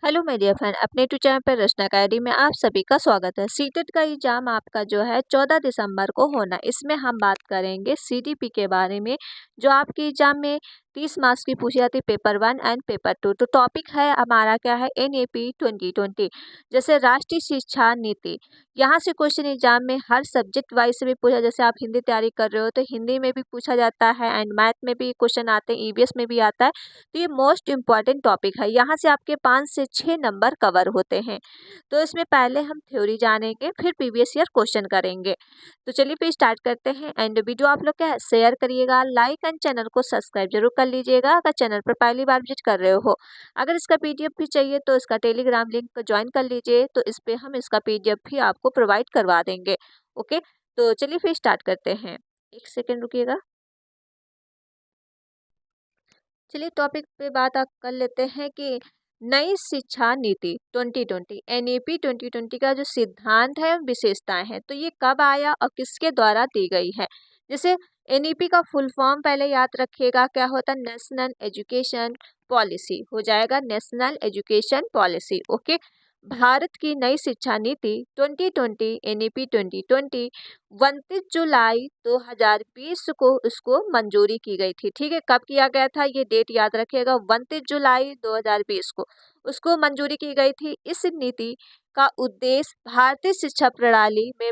Hello my dear friend, अपने YouTube channel पर रचना academy में आप सभी का स्वागत है। सीटेट का एग्जाम आपका जो है 14 दिसंबर को होना है। इसमें हम बात करेंगे सीटीपी के बारे में, जो आपके एग्जाम में 30 मार्क्स की पूछी जाती है, पेपर 1 एंड पेपर 2। तो टॉपिक है हमारा क्या है, एनएपी 2020, जैसे राष्ट्रीय शिक्षा नीति। यहाँ से क्वेश्चन एग्जाम में हर सब्जेक्ट वाइज से भी पूछा, जैसे आप हिंदी तैयारी कर रहे हो तो हिंदी में भी पूछा जाता है एंड मैथ में भी क्वेश्चन आते हैं, ईवीएस में भी आता है। तो ये मोस्ट इम्पॉर्टेंट टॉपिक है। यहाँ से आपके 5 से 6 नंबर कवर होते हैं। तो इसमें पहले हम थ्योरी जानेंगे, फिर प्रीवियस ईयर क्वेश्चन करेंगे। तो चलिए फिर स्टार्ट करते हैं। एंड वीडियो आप लोग क्या है, शेयर करिएगा, लाइक एंड चैनल को सब्सक्राइब जरूर कर लीजिएगा अगर चैनल पर पहली बार विजिट कर रहे हो। अगर इसका पीडीएफ भी चाहिए तो इसका टेलीग्राम लिंक ज्वाइन कर लीजिए, तो इस पे हम इसका पीडीएफ भी आपको प्रोवाइड करवा देंगे। ओके, तो चलिए फिर स्टार्ट करते हैं। एक सेकेंड रुकिएगा। चलिए टॉपिक पे बात आप कर लेते हैं कि नई शिक्षा नीति 2020 एनईपी 2020 का जो सिद्धांत है, विशेषताएं हैं, तो ये कब आया और किसके द्वारा दी गई है। जैसे एनईपी का फुल फॉर्म पहले याद रखिएगा, क्या होता है, नेशनल एजुकेशन पॉलिसी हो जाएगा, national education policy. Okay, Bharat की नई शिक्षा नीति 2020 एनईपी 2020 29 जुलाई 2020 को उसको मंजूरी की गई थी। ठीक है, कब किया गया था ये डेट याद रखिएगा, 29 जुलाई 2020 को उसको मंजूरी की गई थी। इस नीति का उद्देश्य भारतीय शिक्षा प्रणाली में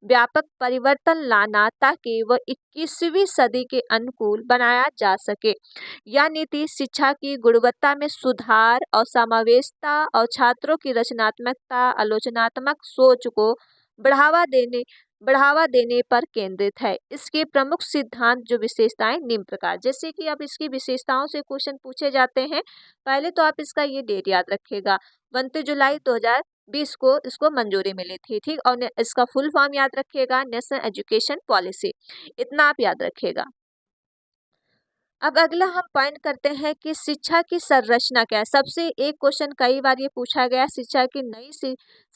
व्यापक परिवर्तन लाना, ताकि वह 21वीं सदी के अनुकूल बनाया जा सके। यह नीति शिक्षा की गुणवत्ता में सुधार और समावेशिता और छात्रों की रचनात्मकता, आलोचनात्मक सोच को बढ़ावा देने पर केंद्रित है। इसके प्रमुख सिद्धांत जो विशेषताएं निम्न प्रकार, जैसे कि अब इसकी विशेषताओं से क्वेश्चन पूछे जाते हैं। पहले तो आप इसका ये डेट याद रखिएगा, 29 जुलाई 2020 को इसको मंजूरी मिली थी। ठीक, और इसका फुल फॉर्म याद रखिएगा, नेशनल एजुकेशन पॉलिसी। इतना आप याद रखिएगा। अब अगला हम पॉइंट करते हैं कि शिक्षा की संरचना क्या है। सबसे एक क्वेश्चन कई बार ये पूछा गया, शिक्षा की नई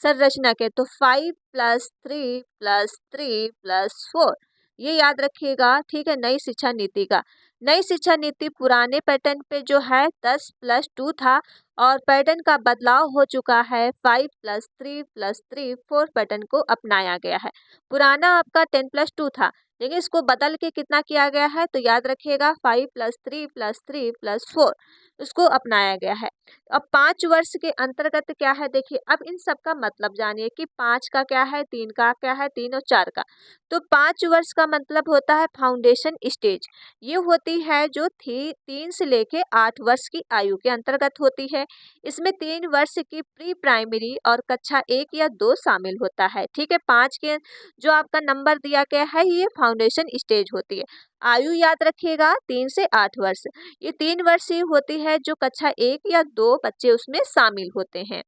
संरचना क्या है, तो 5+3+3+4 ये याद रखिएगा। ठीक है, नई शिक्षा नीति का, नई शिक्षा नीति पुराने पैटर्न पे जो है 10+2 था, और पैटर्न का बदलाव हो चुका है, 5+3+3+4 पैटर्न को अपनाया गया है। पुराना आपका 10+2 था, लेकिन इसको बदल के कितना किया गया है, तो याद रखिएगा 5+3+3+4 इसको अपनाया गया है। अब 5 वर्ष के अंतर्गत क्या है, देखिए अब इन सब का मतलब जानिए कि 5 का क्या है, 3 का क्या है, 3 और 4 का। तो 5 वर्ष का मतलब होता है फाउंडेशन स्टेज, ये होती है जो थी 3 से लेके 8 वर्ष की आयु के अंतर्गत होती है। इसमें 3 वर्ष की प्री प्राइमरी और कक्षा 1 या 2 शामिल होता है। ठीक है, 5 के जो आपका नंबर दिया गया है, ये फाउंडेशन स्टेज होती है। आयु याद रखिएगा 3 से 8 वर्ष, ये 3 वर्ष ही होती है जो कक्षा 1 या 2 बच्चे उसमें शामिल होते हैं।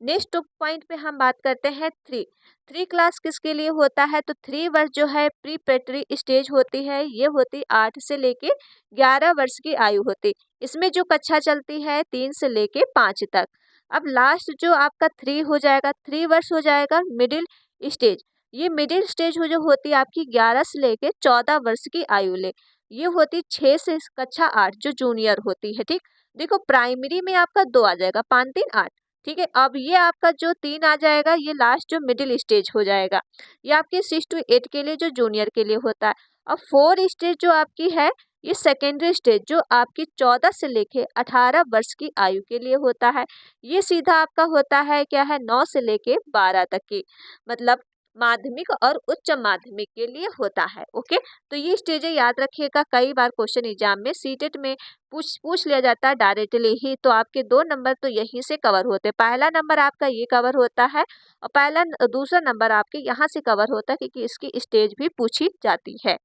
नेक्स्ट पॉइंट पे हम बात करते हैं थ्री क्लास किसके लिए होता है, तो 3 वर्ष जो है प्रीपेटरी स्टेज होती है, ये होती 8 से लेके 11 वर्ष की आयु होती। इसमें जो कक्षा चलती है 3 से लेके 5 तक। अब लास्ट जो आपका 3 हो जाएगा, 3 वर्ष हो जाएगा मिडिल स्टेज। ये मिडिल स्टेज हो जो होती है आपकी 11 से लेके 14 वर्ष की आयु ले, ये होती 6 से कक्षा 8 जो जूनियर होती है। ठीक, देखो प्राइमरी में आपका 2 आ जाएगा, 5 3 8। ठीक है, अब ये आपका जो 3 आ जाएगा, ये लास्ट जो मिडिल स्टेज हो जाएगा, ये आपके 6 to 8 के लिए जो जूनियर के लिए होता है। अब 4 स्टेज जो आपकी है, ये सेकेंडरी स्टेज जो आपकी 14 से लेके 18 वर्ष की आयु के लिए होता है। ये सीधा आपका होता है क्या है, 9 से लेके 12 तक की, मतलब माध्यमिक और उच्च माध्यमिक के लिए होता है। ओके, तो ये स्टेजें याद रखिएगा, कई बार क्वेश्चन एग्जाम में सीटेट में पूछ लिया जाता है डायरेक्टली ही। तो आपके 2 नंबर तो यहीं से कवर होते हैं, पहला नंबर आपका ये कवर होता है और दूसरा नंबर आपके यहाँ से कवर होता है, क्योंकि इसकी स्टेज भी पूछी जाती है।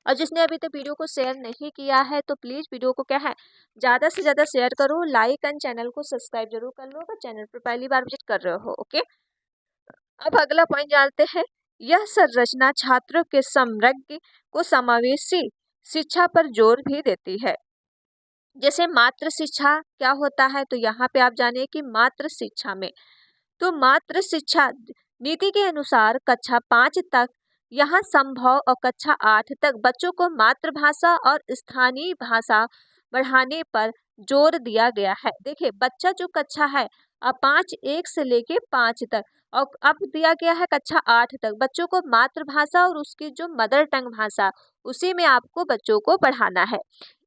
और जिसने अभी तक वीडियो को शेयर नहीं किया है, तो प्लीज़ वीडियो को क्या है, ज़्यादा से ज़्यादा शेयर करो, लाइक एंड चैनल को सब्सक्राइब जरूर कर लो अगर चैनल पर पहली बार विजिट कर रहे हो। ओके, अब अगला पॉइंट जानते हैं। यह संरचना छात्रों के समग्र को समावेशी शिक्षा पर जोर भी देती है। जैसे मातृ शिक्षा क्या होता है, तो यहाँ पे आप जानिए कि मातृ शिक्षा में, तो मातृ शिक्षा नीति के अनुसार कक्षा 5 तक यहाँ संभव और कक्षा 8 तक बच्चों को मातृभाषा और स्थानीय भाषा बढ़ाने पर जोर दिया गया है। देखिए बच्चा जो कक्षा है 5 से लेके 5 तक, और अब दिया गया है कक्षा 8 तक, बच्चों को मातृभाषा और उसकी जो मदर टंग भाषा, उसी में आपको बच्चों को पढ़ाना है।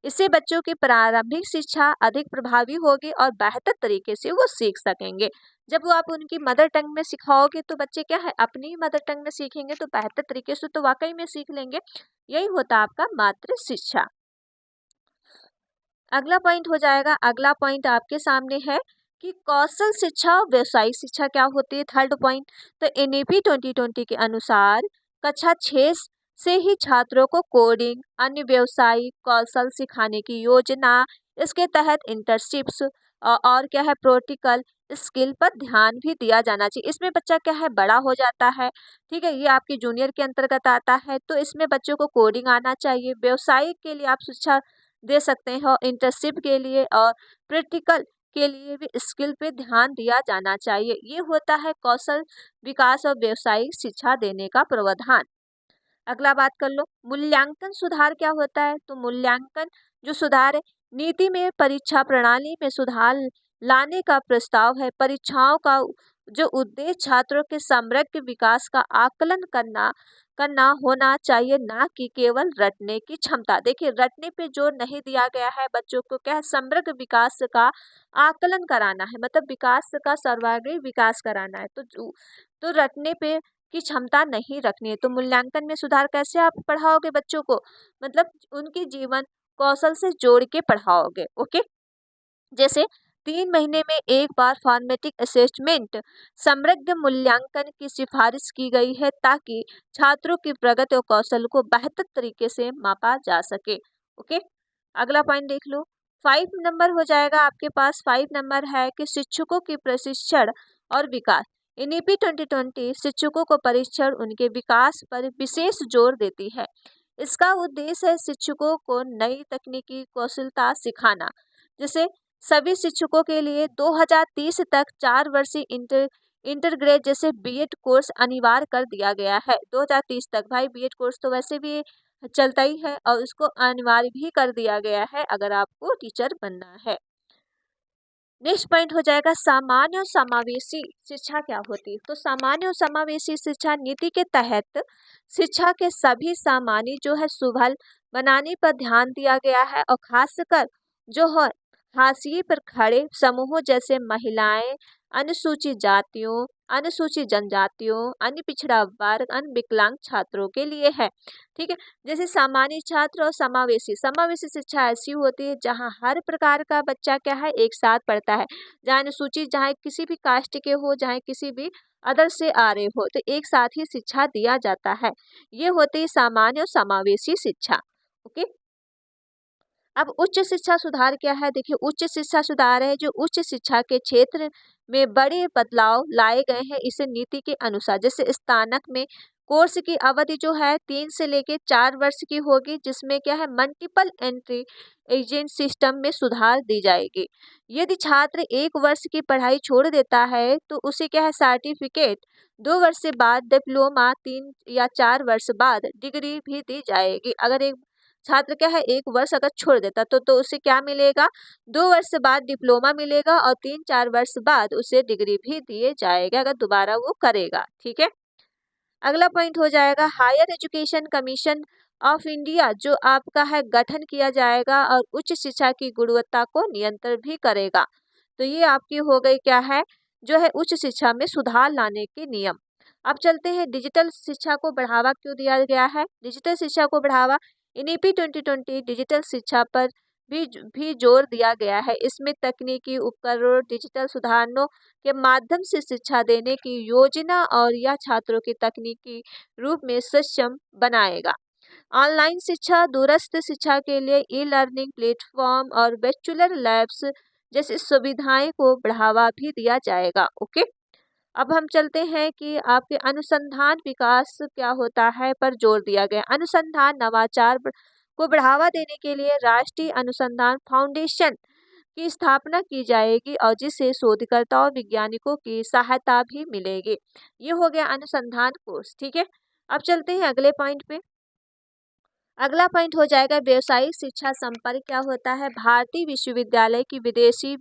इससे बच्चों की प्रारंभिक शिक्षा अधिक प्रभावी होगी और बेहतर तरीके से वो सीख सकेंगे। जब वो आप उनकी मदर टंग में सिखाओगे तो बच्चे क्या है अपनी ही मदर टंग में सीखेंगे, तो बेहतर तरीके से तो वाकई में सीख लेंगे। यही होता है आपका मातृ शिक्षा। अगला पॉइंट हो जाएगा, अगला पॉइंट आपके सामने है कि कौशल शिक्षा और व्यवसायिक शिक्षा क्या होती है, थर्ड पॉइंट। तो एनईपी 2020 के अनुसार कक्षा 6 से ही छात्रों को कोडिंग, अन्य व्यवसायिक कौशल सिखाने की योजना। इसके तहत इंटर्नशिप्स और क्या है प्रैक्टिकल स्किल पर ध्यान भी दिया जाना चाहिए। इसमें बच्चा क्या है बड़ा हो जाता है, ठीक है, ये आपके जूनियर के अंतर्गत आता है, तो इसमें बच्चों को कोडिंग आना चाहिए। व्यवसायिक के लिए आप शिक्षा दे सकते हैं और इंटर्नशिप के लिए और प्रैक्टिकल के लिए भी स्किल पे ध्यान दिया जाना चाहिए। ये होता है कौशल विकास और व्यवसायिक शिक्षा देने का प्रावधान। अगला बात कर लो, मूल्यांकन सुधार क्या होता है। तो मूल्यांकन जो सुधार है, नीति में परीक्षा प्रणाली में सुधार लाने का प्रस्ताव है। परीक्षाओं का जो उद्देश्य छात्रों के समग्र विकास का आकलन करना करना होना चाहिए, ना कि केवल रटने की क्षमता। देखिए रटने पे जोर नहीं दिया गया है, बच्चों को क्या है समग्र विकास का आकलन कराना है, मतलब विकास का सर्वांगीण विकास कराना है। तो रटने पे की क्षमता नहीं रखनी है। तो मूल्यांकन में सुधार कैसे आप पढ़ाओगे बच्चों को, मतलब उनके जीवन कौशल से जोड़ के पढ़ाओगे। ओके, जैसे 3 महीने में एक बार फॉर्मेटिक असेसमेंट समग्र मूल्यांकन की सिफारिश की गई है, ताकि छात्रों की प्रगति और कौशल को बेहतर तरीके से मापा जा सके। ओके, अगला पॉइंट देख लो, 5 नंबर हो जाएगा आपके पास। 5 नंबर है कि शिक्षकों की प्रशिक्षण और विकास। एनईपी 2020 शिक्षकों को परीक्षण उनके विकास पर विशेष जोर देती है। इसका उद्देश्य है शिक्षकों को नई तकनीकी कौशलता सिखाना। जैसे सभी शिक्षकों के लिए 2030 तक 4 वर्षीय इंटरग्रेड जैसे बीएड कोर्स अनिवार्य कर दिया गया है। 2030 तक भाई बीएड कोर्स तो वैसे भी चलता ही है और उसको अनिवार्य भी कर दिया गया है अगर आपको टीचर बनना है। नेक्स्ट पॉइंट हो जाएगा सामान्य और समावेशी शिक्षा क्या होती है। तो सामान्य और समावेशी शिक्षा नीति के तहत शिक्षा के सभी सामान्य जो है सुलभ बनाने पर ध्यान दिया गया है, और खासकर जो है हाशिए पर खड़े समूहों जैसे महिलाएं, अनुसूचित जातियों, अनुसूचित जनजातियों, अन्य पिछड़ा वर्ग, अन्य विकलांग छात्रों के लिए है। ठीक है, जैसे सामान्य छात्र और समावेशी। समावेशी शिक्षा ऐसी होती है जहाँ हर प्रकार का बच्चा क्या है एक साथ पढ़ता है, जहाँ अनुसूचित, जहाँ किसी भी कास्ट के हो, जहाँ किसी भी अदर से आ रहे हो, तो एक साथ ही शिक्षा दिया जाता है। ये होती है सामान्य और समावेशी शिक्षा। ओके, अब उच्च शिक्षा सुधार क्या है। देखिए उच्च शिक्षा सुधार है जो उच्च शिक्षा के क्षेत्र में बड़े बदलाव लाए गए हैं इस नीति के अनुसार। जैसे स्नातक में कोर्स की अवधि जो है 3 से लेके 4 वर्ष की होगी, जिसमें क्या है मल्टीपल एंट्री एजेंट सिस्टम में सुधार दी जाएगी। यदि छात्र 1 वर्ष की पढ़ाई छोड़ देता है तो उसे क्या है सर्टिफिकेट 2 वर्ष से बाद, डिप्लोमा 3 या 4 वर्ष बाद डिग्री भी दी जाएगी। अगर एक छात्र क्या है 1 वर्ष अगर छोड़ देता तो उसे क्या मिलेगा, 2 वर्ष बाद डिप्लोमा मिलेगा और 3-4 वर्ष बाद उसे डिग्री भी दिए जाएगा अगर दोबारा वो करेगा। ठीक है, अगला पॉइंट हो जाएगा higher education commission of India, जो आपका है गठन किया जाएगा और उच्च शिक्षा की गुणवत्ता को नियंत्रण भी करेगा। तो ये आपकी हो गई क्या है जो है उच्च शिक्षा में सुधार लाने के नियम। अब चलते हैं डिजिटल शिक्षा को बढ़ावा क्यों दिया गया है। डिजिटल शिक्षा को बढ़ावा एनईपी 2020 डिजिटल शिक्षा पर भी जोर दिया गया है। इसमें तकनीकी उपकरणों डिजिटल सुधारों के माध्यम से शिक्षा देने की योजना और यह छात्रों की तकनीकी रूप में सक्षम बनाएगा। ऑनलाइन शिक्षा, दूरस्थ शिक्षा के लिए ई लर्निंग प्लेटफॉर्म और वर्चुअल लैब्स जैसी सुविधाएं को बढ़ावा भी दिया जाएगा। ओके, अब हम चलते हैं कि आपके अनुसंधान विकास क्या होता है पर जोर दिया गया। अनुसंधान नवाचार को बढ़ावा देने के लिए राष्ट्रीय अनुसंधान फाउंडेशन की स्थापना की जाएगी और जिससे शोधकर्ताओं वैज्ञानिकों की सहायता भी मिलेगी। ये हो गया अनुसंधान कोर्स। ठीक है, अब चलते हैं अगले पॉइंट पे। अगला पॉइंट हो जाएगा व्यावसायिक शिक्षा संपर्क क्या होता है। भारतीय विश्वविद्यालय की विदेशी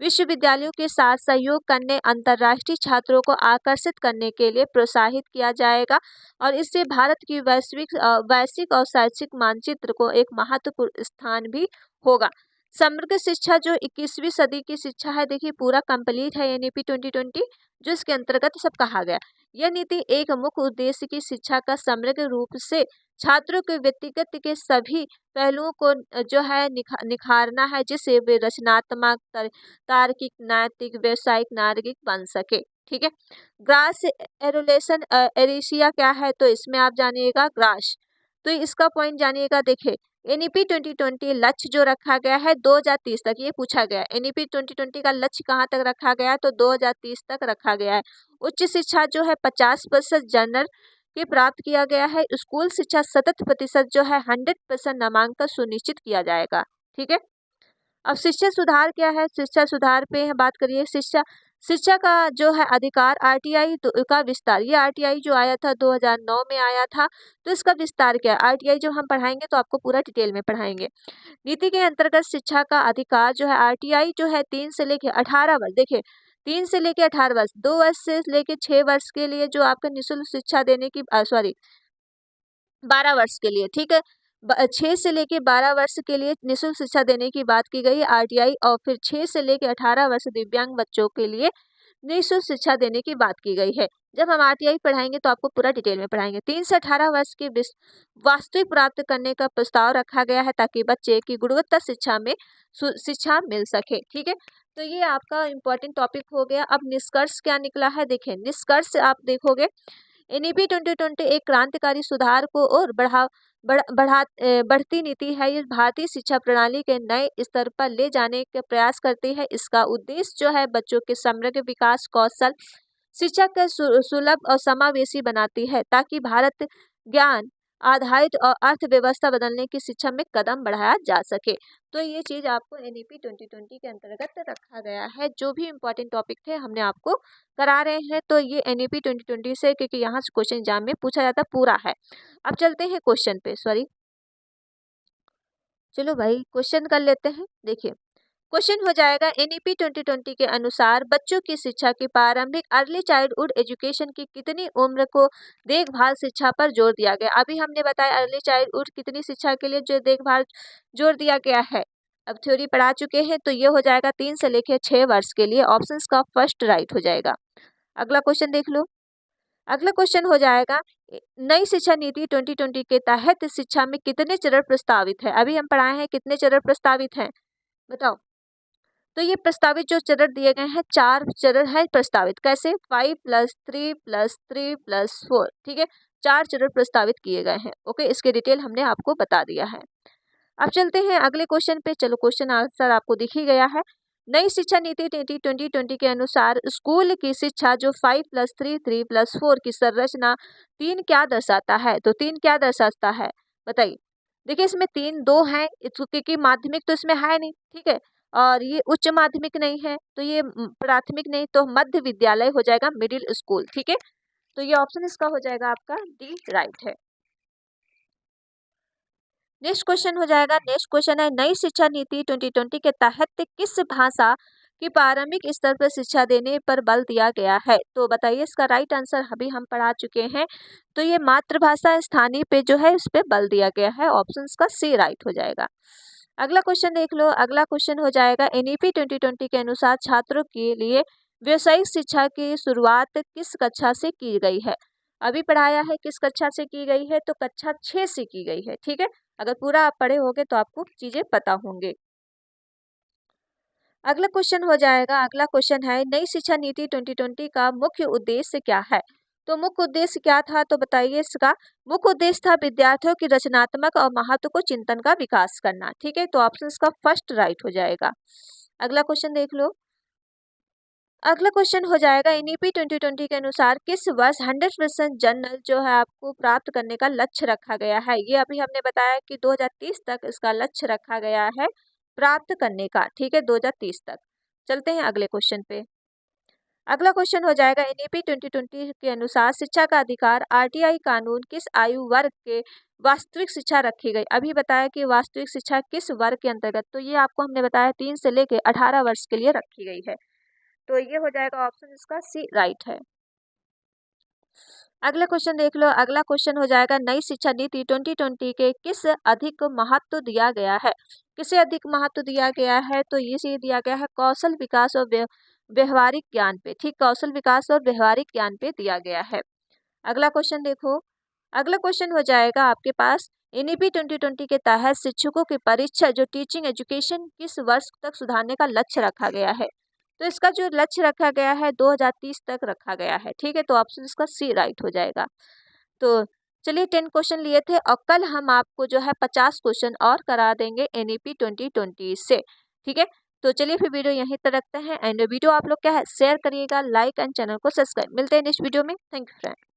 विश्वविद्यालयों के साथ सहयोग करने, अंतर्राष्ट्रीय छात्रों को आकर्षित करने के लिए प्रोत्साहित किया जाएगा और इससे भारत की वैश्विक और शैक्षिक मानचित्र को एक महत्वपूर्ण स्थान भी होगा। समग्र शिक्षा जो 21वीं सदी की शिक्षा है, देखिए पूरा कंप्लीट है एनईपी 2020 जो इसके अंतर्गत सब कहा गया। यह नीति एक मुख्य उद्देश्य की शिक्षा का समग्र रूप से छात्रों के व्यक्तिगत के सभी पहलुओं को जो है निखारना है, जिससे वे रचनात्मक, तार्किक, नैतिक, व्यवसायिक नागरिक बन सके। ठीक है। ग्रास एरोलेशन एरिसिया क्या है, तो इसमें आप जानिएगा ग्रास। तो इसका पॉइंट जानिएगा। देखिए एनईपी 2020 लक्ष्य जो रखा गया है 2030 तक, ये पूछा गया है एनईपी 2020 का लक्ष्य कहाँ तक रखा गया है, तो 2030 तक रखा गया है। उच्च शिक्षा जो है 50% जनरल के प्राप्त किया गया है। स्कूल शिक्षा 70% जो है 100% नामांकन सुनिश्चित किया जाएगा। ठीक है। अब शिक्षा सुधार क्या है, शिक्षा सुधार पे बात करिए। शिक्षा शिक्षा का जो है अधिकार आरटीआई का विस्तार, ये आरटीआई जो आया था 2009 में आया था, तो इसका विस्तार क्या है। आरटीआई जो हम पढ़ाएंगे तो आपको पूरा डिटेल में पढ़ाएंगे। नीति के अंतर्गत शिक्षा का अधिकार जो है आरटीआई जो है 3 से लेकर 18 वर्ष, देखिए 3 से लेकर 18 वर्ष, 2 वर्ष से लेकर 6 वर्ष के लिए जो आपका निःशुल्क शिक्षा देने की सॉरी 12 वर्ष के लिए, ठीक है। 6 से लेके 12 वर्ष के लिए निःशुल्क शिक्षा देने की बात की गई है आरटीआई, और फिर 6 से लेके 18 वर्ष दिव्यांग बच्चों के लिए निःशुल्क शिक्षा देने की बात की गई है। जब हम आरटीआई पढ़ाएंगे तो आपको पूरा डिटेल में पढ़ाएंगे। 3 से 18 वर्ष की वास्तविक प्राप्त करने का प्रस्ताव रखा गया है ताकि बच्चे की गुणवत्ता शिक्षा में शिक्षा मिल सके। ठीक है। तो ये आपका इम्पोर्टेंट टॉपिक हो गया। अब निष्कर्ष क्या निकला है, देखिए निष्कर्ष आप देखोगे एनईपी 2020 एक क्रांतिकारी सुधार को और बढ़ती नीति है। ये भारतीय शिक्षा प्रणाली के नए स्तर पर ले जाने का प्रयास करती है। इसका उद्देश्य जो है बच्चों के समग्र विकास, कौशल शिक्षा को सुलभ और समावेशी बनाती है ताकि भारत ज्ञान आधारित और अर्थव्यवस्था बदलने की शिक्षा में कदम बढ़ाया जा सके। तो ये चीज आपको एनईपी 2020 के अंतर्गत रखा गया है। जो भी इम्पोर्टेंट टॉपिक थे हमने आपको करा रहे हैं। तो ये एनईपी 2020 से, क्योंकि यहाँ से क्वेश्चन एग्जाम में पूछा जाता पूरा है। अब चलते हैं क्वेश्चन पे, सॉरी चलो भाई क्वेश्चन कर लेते हैं। देखिए क्वेश्चन हो जाएगा एनईपी 2020 के अनुसार बच्चों की शिक्षा की प्रारंभिक अर्ली चाइल्डहुड एजुकेशन की कितनी उम्र को देखभाल शिक्षा पर जोर दिया गया। अभी हमने बताया अर्ली चाइल्डहुड कितनी शिक्षा के लिए जो देखभाल जोर दिया गया है। अब थ्योरी पढ़ा चुके हैं, तो ये हो जाएगा 3 से लेकर 6 वर्ष के लिए। ऑप्शंस का फर्स्ट राइट हो जाएगा। अगला क्वेश्चन देख लो। अगला क्वेश्चन हो जाएगा नई शिक्षा नीति 2020 के तहत शिक्षा में कितने चरण प्रस्तावित है। अभी हम पढ़ाए हैं कितने चरण प्रस्तावित हैं, बताओ। तो ये प्रस्तावित जो चरण दिए गए हैं 4 चरण है प्रस्तावित। कैसे, 5+3+3+4, ठीक है। 4 चरण प्रस्तावित किए गए हैं। ओके, इसके डिटेल हमने आपको बता दिया है। अब चलते हैं अगले क्वेश्चन पे। चलो क्वेश्चन आंसर आपको दिख ही गया है। नई शिक्षा नीति 2020 के अनुसार स्कूल की शिक्षा जो 5+3+3+4 की संरचना 3 क्या दर्शाता है। तो 3 क्या दर्शाता है बताइए। देखिए इसमें 3 2 हैं, क्योंकि माध्यमिक तो इसमें है नहीं, ठीक है, और ये उच्च माध्यमिक नहीं है, तो ये प्राथमिक नहीं, तो मध्य विद्यालय हो जाएगा, मिडिल स्कूल। ठीक है, तो ये ऑप्शन इसका हो जाएगा आपका डी राइट है। नेक्स्ट क्वेश्चन हो जाएगा। नेक्स्ट क्वेश्चन है नई शिक्षा नीति 2020 के तहत किस भाषा की प्रारंभिक स्तर पर शिक्षा देने पर बल दिया गया है। तो बताइए इसका राइट आंसर अभी हम पढ़ा चुके हैं। तो ये मातृभाषा स्थानीय पे जो है इस पे बल दिया गया है। ऑप्शन का सी राइट हो जाएगा। अगला क्वेश्चन देख लो। अगला क्वेश्चन हो जाएगा एनईपी 2020 के अनुसार छात्रों के लिए व्यावसायिक शिक्षा की शुरुआत किस कक्षा से की गई है। अभी पढ़ाया है किस कक्षा से की गई है, तो कक्षा 6 से की गई है। ठीक है, अगर पूरा आप पढ़े होंगे तो आपको चीजें पता होंगे। अगला क्वेश्चन हो जाएगा। अगला क्वेश्चन है नई शिक्षा नीति 2020 का मुख्य उद्देश्य क्या है। तो मुख्य उद्देश्य क्या था, तो बताइए। इसका मुख्य उद्देश्य था विद्यार्थियों की रचनात्मक और महत्व को चिंतन का विकास करना। ठीक है, तो ऑप्शन का फर्स्ट राइट हो जाएगा। अगला क्वेश्चन देख लो। अगला क्वेश्चन हो जाएगा एनईपी 2020 के अनुसार किस वर्ष 100% जनरल जो है आपको प्राप्त करने का लक्ष्य रखा गया है। ये अभी हमने बताया कि 2030 तक इसका लक्ष्य रखा गया है प्राप्त करने का। ठीक है, 2030 तक। चलते हैं अगले क्वेश्चन पे। अगला क्वेश्चन हो जाएगा एनईपी 2020 के अनुसार शिक्षा का अधिकार आरटीआई कानून किस आयु वर्ग के वास्तविक शिक्षा रखी गई। अभी बताया कि वास्तविक शिक्षा किस वर्ग के अंतर्गत, तो ये आपको हमने बताया 3 से लेके 18 वर्ष के लिए रखी गई है। तो ये हो जाएगा ऑप्शन इसका सी राइट है। अगला क्वेश्चन देख लो। अगला क्वेश्चन हो जाएगा नई शिक्षा नीति 2020 के किस अधिक महत्व दिया गया है। किसे अधिक महत्व दिया गया है, तो ये दिया गया है कौशल विकास और व्यवहारिक ज्ञान पे। ठीक, कौशल विकास और व्यवहारिक ज्ञान पे दिया गया है। अगला क्वेश्चन देखो। अगला क्वेश्चन हो जाएगा आपके पास एनईपी 2020 के तहत शिक्षकों की परीक्षा जो टीचिंग एजुकेशन किस वर्ष तक सुधारने का लक्ष्य रखा गया है। तो इसका जो लक्ष्य रखा गया है 2030 तक रखा गया है। ठीक है, तो ऑप्शन इसका सी राइट हो जाएगा। तो चलिए 10 क्वेश्चन लिए थे और कल हम आपको जो है 50 क्वेश्चन और करा देंगे एनईपी 2020 से। ठीक है, तो चलिए फिर वीडियो यहीं तक रखते हैं एंड वीडियो आप लोग क्या है शेयर करिएगा, लाइक एंड चैनल को सब्सक्राइब। मिलते हैं नेक्स्ट वीडियो में। Thank you friend.